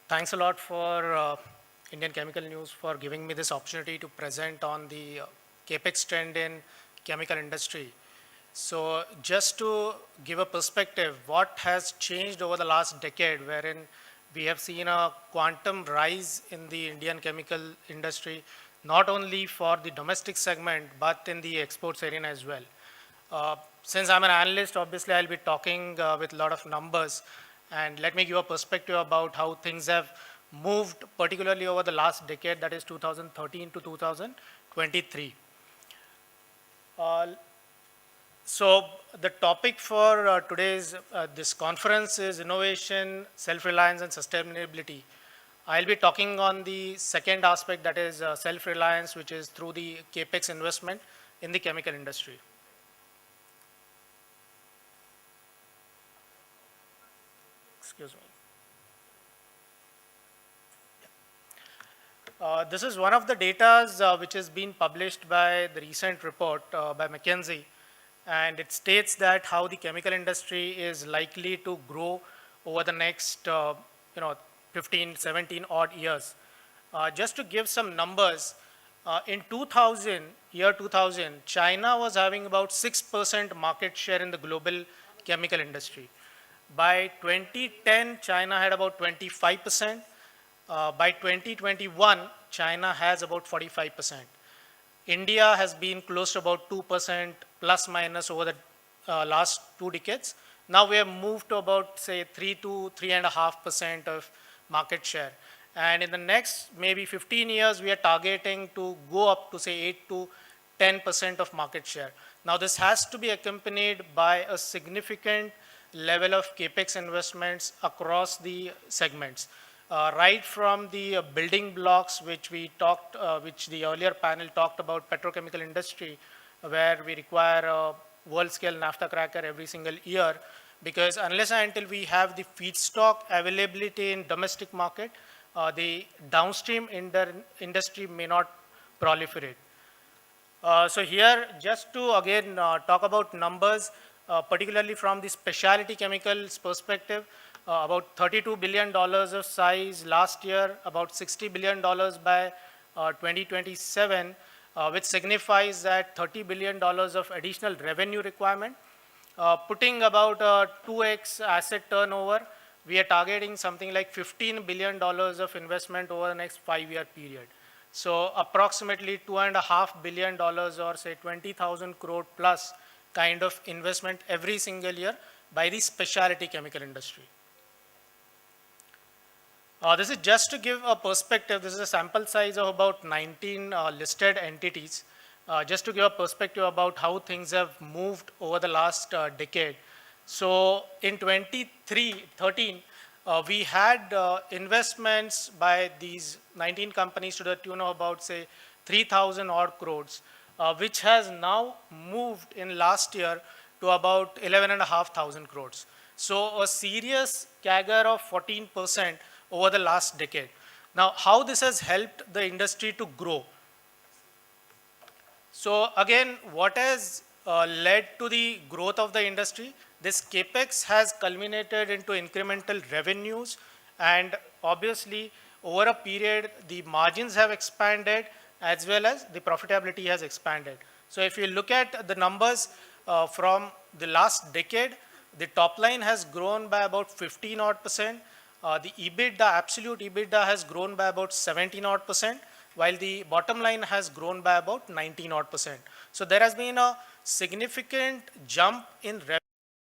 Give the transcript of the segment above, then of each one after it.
Thanks a lot for Indian Chemical News for giving me this opportunity to present on the capex trend in chemical industry. So just to give a perspective, what has changed over the last decade, wherein we have seen a quantum rise in the Indian chemical industry, not only for the domestic segment, but in the exports arena as well. Since I'm an analyst, obviously I'll be talking with a lot of numbers, and let me give a perspective about how things have moved, particularly over the last decade, that is 2013 to 2023. Uh, so the topic for today's this conference is innovation, self-reliance, and sustainability. I'll be talking on the second aspect, that is self-reliance, which is through the capex investment in the chemical industry. Excuse me. This is one of the data which has been published by the recent report by McKinsey, and it states that how the chemical industry is likely to grow over the next 15, 17 odd years. Just to give some numbers, in 2000, year 2000, China was having about 6% market share in the global chemical industry. By 2010, China had about 25%. By 2021, China has about 45%. India has been close to about 2% plus minus over the last 2 decades. Now we have moved to about, say, 3 to 3.5% of market share. And in the next maybe 15 years, we are targeting to go up to, say, 8 to 10% of market share. Now this has to be accompanied by a significant level of capex investments across the segments. Right from the building blocks which we talked, which the earlier panel talked about, petrochemical industry, where we require a world-scale naphtha cracker every single year, because unless and until we have the feedstock availability in domestic market, the downstream industry may not proliferate. So here, just to again talk about numbers, particularly from the specialty chemicals perspective, about $32 billion of size last year, about $60 billion by 2027, which signifies that $30 billion of additional revenue requirement, putting about 2x asset turnover. We are targeting something like $15 billion of investment over the next 5-year period. So approximately $2.5 billion or say 20,000 crore plus kind of investment every single year by the specialty chemical industry. This is just to give a perspective. This is a sample size of about 19 listed entities. Just to give a perspective about how things have moved over the last decade. So in 2013, we had investments by these 19 companies to the tune of about, say, 3,000 odd crores, which has now moved in last year to about 11,500 crores. So a serious CAGR of 14% over the last decade. Now, how this has helped the industry to grow? So again, what has led to the growth of the industry? This capex has culminated into incremental revenues, and obviously over a period, the margins have expanded as well as the profitability has expanded. So if you look at the numbers from the last decade, the top line has grown by about 15 odd percent. The EBITDA, absolute EBITDA has grown by about 17 odd percent, while the bottom line has grown by about 19 odd percent. So there has been a significant jump in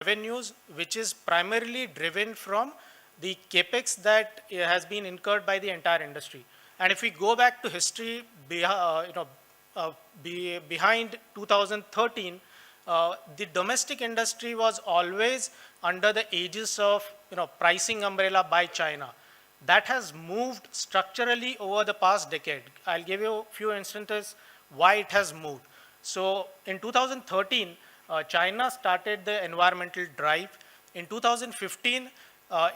revenues, which is primarily driven from the capex that has been incurred by the entire industry. And if we go back to history, behind 2013, the domestic industry was always under the aegis of pricing umbrella by China. That has moved structurally over the past decade. I'll give you a few instances why it has moved. So in 2013, China started the environmental drive. In 2015,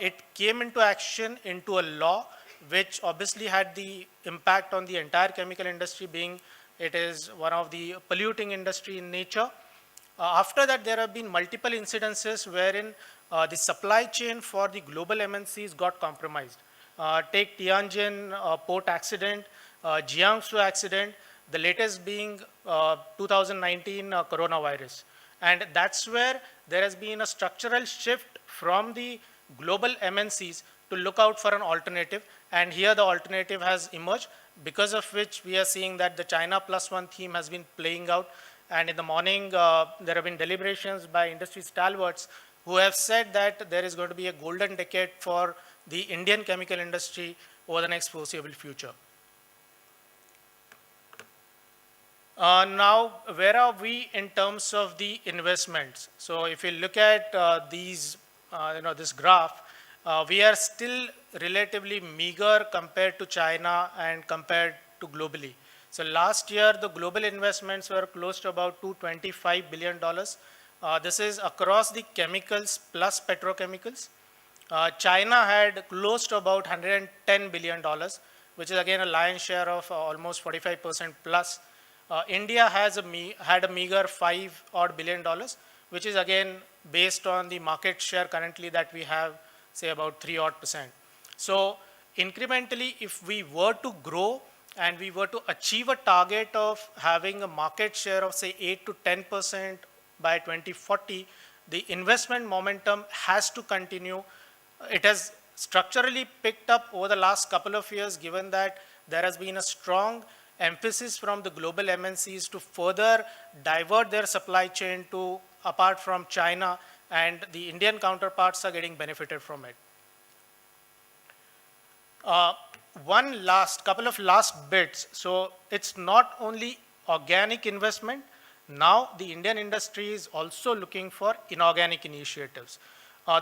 it came into action into a law which obviously had the impact on the entire chemical industry, being it is one of the polluting industry in nature. After that, there have been multiple incidences wherein the supply chain for the global MNCs got compromised. Take Tianjin port accident, Jiangsu accident, the latest being 2019 coronavirus. And that's where there has been a structural shift from the global MNCs to look out for an alternative. And here the alternative has emerged, because of which we are seeing that the China plus one theme has been playing out. And in the morning, there have been deliberations by industry stalwarts who have said that there is going to be a golden decade for the Indian chemical industry over the next foreseeable future. Now, where are we in terms of the investments? So if you look at this graph, we are still relatively meager compared to China and compared to globally. So last year, the global investments were close to about $225 billion. This is across the chemicals plus petrochemicals. China had close to about $110 billion, which is again a lion's share of almost 45% plus. India has had a meager $5 billion, which is again based on the market share currently that we have, say about 3%. So incrementally, if we were to grow and we were to achieve a target of having a market share of say 8 to 10% by 2040, the investment momentum has to continue. It has structurally picked up over the last couple of years, given that there has been a strong emphasis from the global MNCs to further divert their supply chain to apart from China, and the Indian counterparts are getting benefited from it. Couple of last bits. So it's not only organic investment. Now the Indian industry is also looking for inorganic initiatives.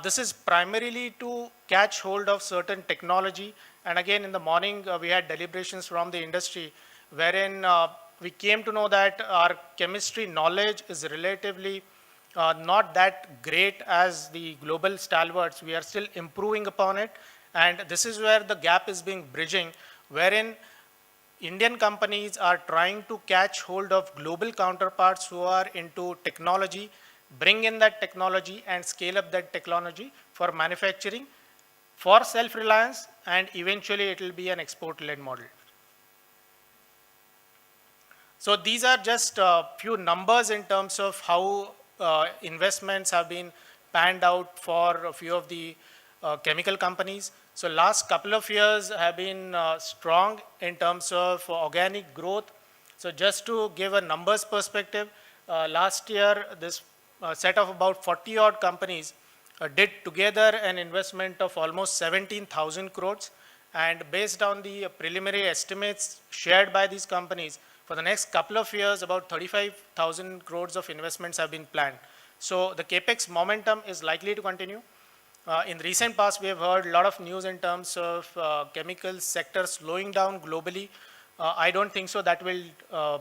This is primarily to catch hold of certain technology. And again, in the morning, we had deliberations from the industry wherein we came to know that our chemistry knowledge is relatively not that great as the global stalwarts. We are still improving upon it. And this is where the gap is being bridging, wherein Indian companies are trying to catch hold of global counterparts who are into technology, bring in that technology and scale up that technology for manufacturing, for self-reliance, and eventually it will be an export-led model. So these are just a few numbers in terms of how investments have been panned out for a few of the chemical companies. So last couple of years have been strong in terms of organic growth. So just to give a numbers perspective, last year this set of about 40 odd companies did together an investment of almost 17,000 crores. And based on the preliminary estimates shared by these companies, for the next couple of years, about 35,000 crores of investments have been planned. So the capex momentum is likely to continue. In recent past, we have heard a lot of news in terms of chemical sector slowing down globally. I don't think so that will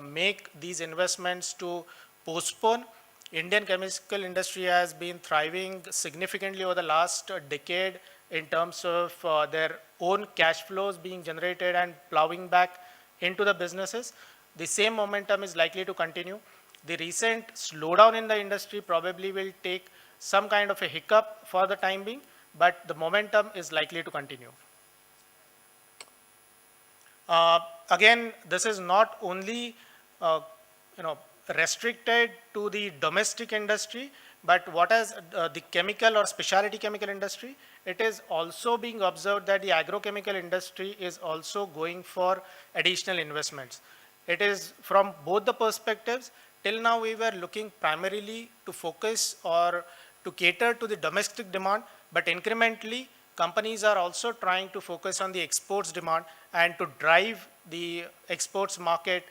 make these investments to postpone. Indian chemical industry has been thriving significantly over the last decade in terms of their own cash flows being generated and plowing back into the businesses. The same momentum is likely to continue. The recent slowdown in the industry probably will take some kind of a hiccup for the time being, but the momentum is likely to continue. Again, this is not only restricted to the domestic industry, but what is the chemical or specialty chemical industry, it is also being observed that the agrochemical industry is also going for additional investments. It is from both the perspectives. Till now, we were looking primarily to focus or to cater to the domestic demand, but incrementally, companies are also trying to focus on the exports demand and to drive the exports market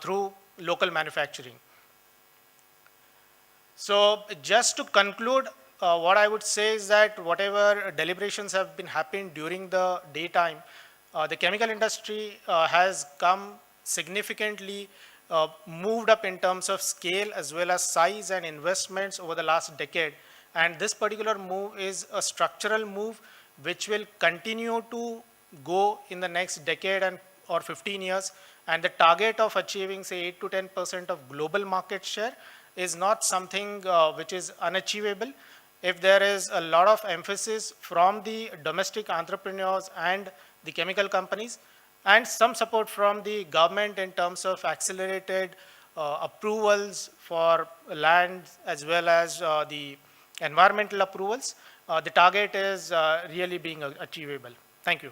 through local manufacturing. So just to conclude, what I would say is that whatever deliberations have been happening during the daytime, the chemical industry has come significantly moved up in terms of scale as well as size and investments over the last decade. And this particular move is a structural move which will continue to go in the next decade or 15 years. And the target of achieving say 8 to 10% of global market share is not something which is unachievable. if there is a lot of emphasis from the domestic entrepreneurs and the chemical companies, and some support from the government in terms of accelerated approvals for land as well as the environmental approvals, the target is really being achievable. Thank you.